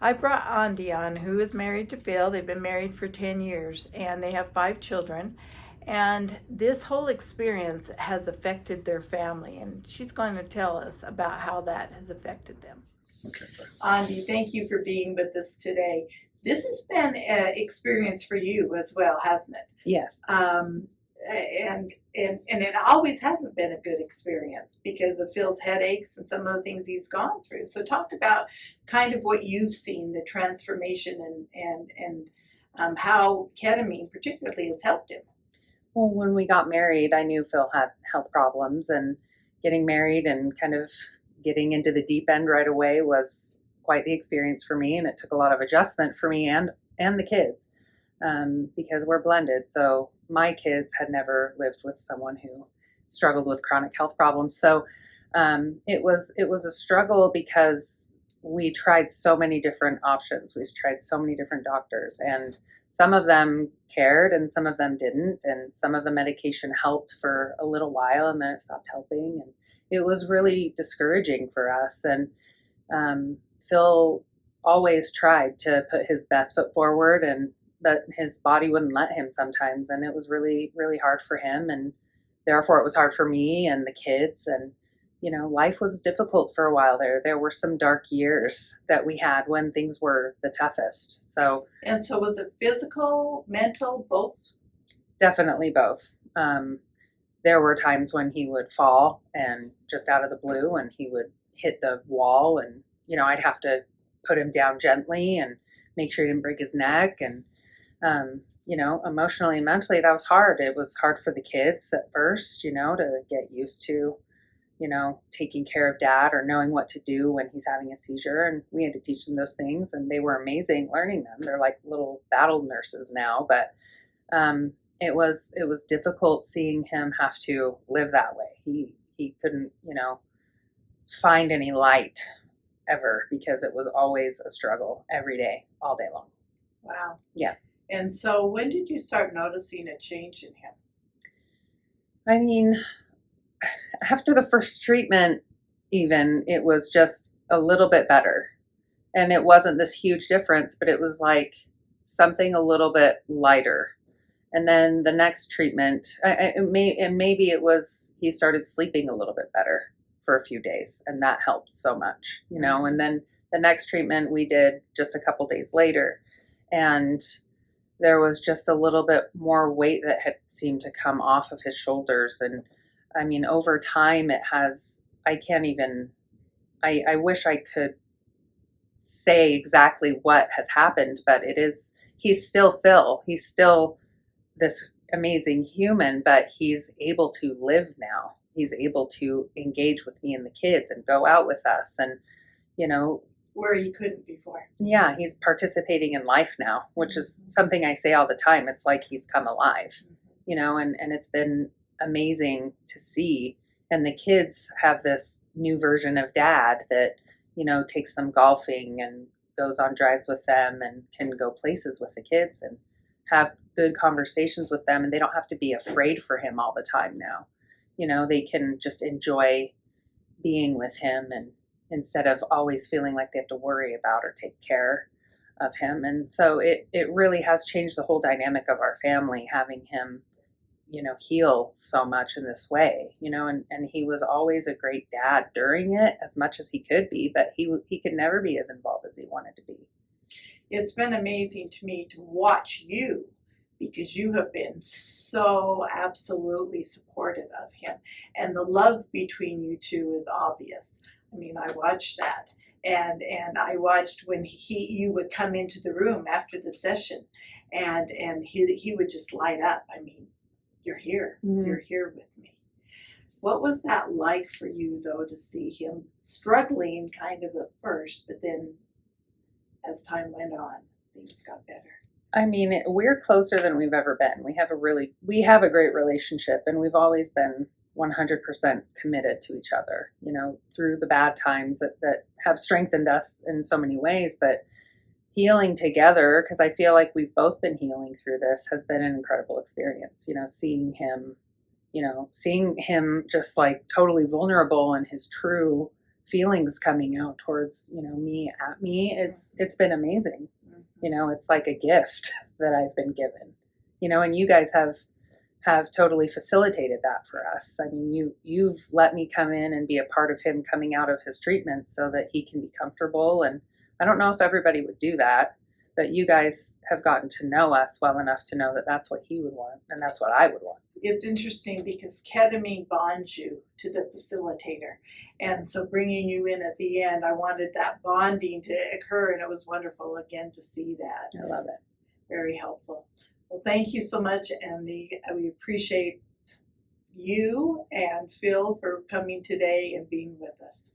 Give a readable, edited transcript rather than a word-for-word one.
I brought Andy on, who is married to Phil. They've been married for 10 years and they have 5 children. And this whole experience has affected their family. And she's going to tell us about how that has affected them. Okay. Andy, thank you for being with us today. This has been an experience for you as well, hasn't it? Yes. And it always hasn't been a good experience because of Phil's headaches and some of the things he's gone through. So talk about kind of what you've seen, the transformation and how ketamine particularly has helped him. Well, when we got married, I knew Phil had health problems, and getting married and kind of getting into the deep end right away was quite the experience for me, and it took a lot of adjustment for me and the kids, because we're blended. So my kids had never lived with someone who struggled with chronic health problems. So it was a struggle because we tried so many different options. We tried so many different doctors, and some of them cared and some of them didn't. And some of the medication helped for a little while and then it stopped helping. And it was really discouraging for us. And Phil always tried to put his best foot forward, but his body wouldn't let him sometimes. And it was really, really hard for him. And therefore it was hard for me and the kids. And life was difficult for a while there. There were some dark years that we had when things were the toughest. So was it physical, mental, both? definitely both. There were times when he would fall and just out of the blue and he would hit the wall and, I'd have to put him down gently and make sure he didn't break his neck. And, emotionally and mentally, that was hard. It was hard for the kids at first, to get used to taking care of dad or knowing what to do when he's having a seizure. And we had to teach them those things, and they were amazing learning them. They're like little battle nurses now, but it was difficult seeing him have to live that way. He couldn't, find any light ever because it was always a struggle every day, all day long. Wow. Yeah. And so when did you start noticing a change in him? I mean, after the first treatment, even, it was just a little bit better. And it wasn't this huge difference, but it was like something a little bit lighter. And then the next treatment, maybe it was he started sleeping a little bit better for a few days. And that helped so much, And then the next treatment we did just a couple days later. And there was just a little bit more weight that had seemed to come off of his shoulders. And I mean, over time I wish I could say exactly what has happened, but he's still Phil. He's still this amazing human, but he's able to live now. He's able to engage with me and the kids and go out with us. And, where he couldn't before. Yeah, he's participating in life now, which is something I say all the time. It's like he's come alive, and it's been amazing to see. And the kids have this new version of dad that, takes them golfing and goes on drives with them and can go places with the kids and have good conversations with them. And they don't have to be afraid for him all the time now. They can just enjoy being with him and instead of always feeling like they have to worry about or take care of him. And so it really has changed the whole dynamic of our family, having him, heal so much in this way, and he was always a great dad during it as much as he could be, but he could never be as involved as he wanted to be. It's been amazing to me to watch you because you have been so absolutely supportive of him. And the love between you two is obvious. I mean, I watched that. And I watched when you would come into the room after the session and he would just light up. I mean, you're here. Mm-hmm. You're here with me. What was that like for you, though, to see him struggling kind of at first, but then as time went on, things got better? I mean, we're closer than we've ever been. We have a great relationship, and we've always been 100% committed to each other, through the bad times that have strengthened us in so many ways. But healing together, because I feel like we've both been healing through this, has been an incredible experience, seeing him just like totally vulnerable and his true feelings coming out towards, me at me. It's been amazing. It's like a gift that I've been given, and you guys have totally facilitated that for us. I mean, you've let me come in and be a part of him coming out of his treatments so that he can be comfortable. And I don't know if everybody would do that, but you guys have gotten to know us well enough to know that that's what he would want and that's what I would want. It's interesting because ketamine bonds you to the facilitator. And so bringing you in at the end, I wanted that bonding to occur, and it was wonderful again to see that. I love it. Very helpful. Well, thank you so much, Andy. We appreciate you and Phil for coming today and being with us.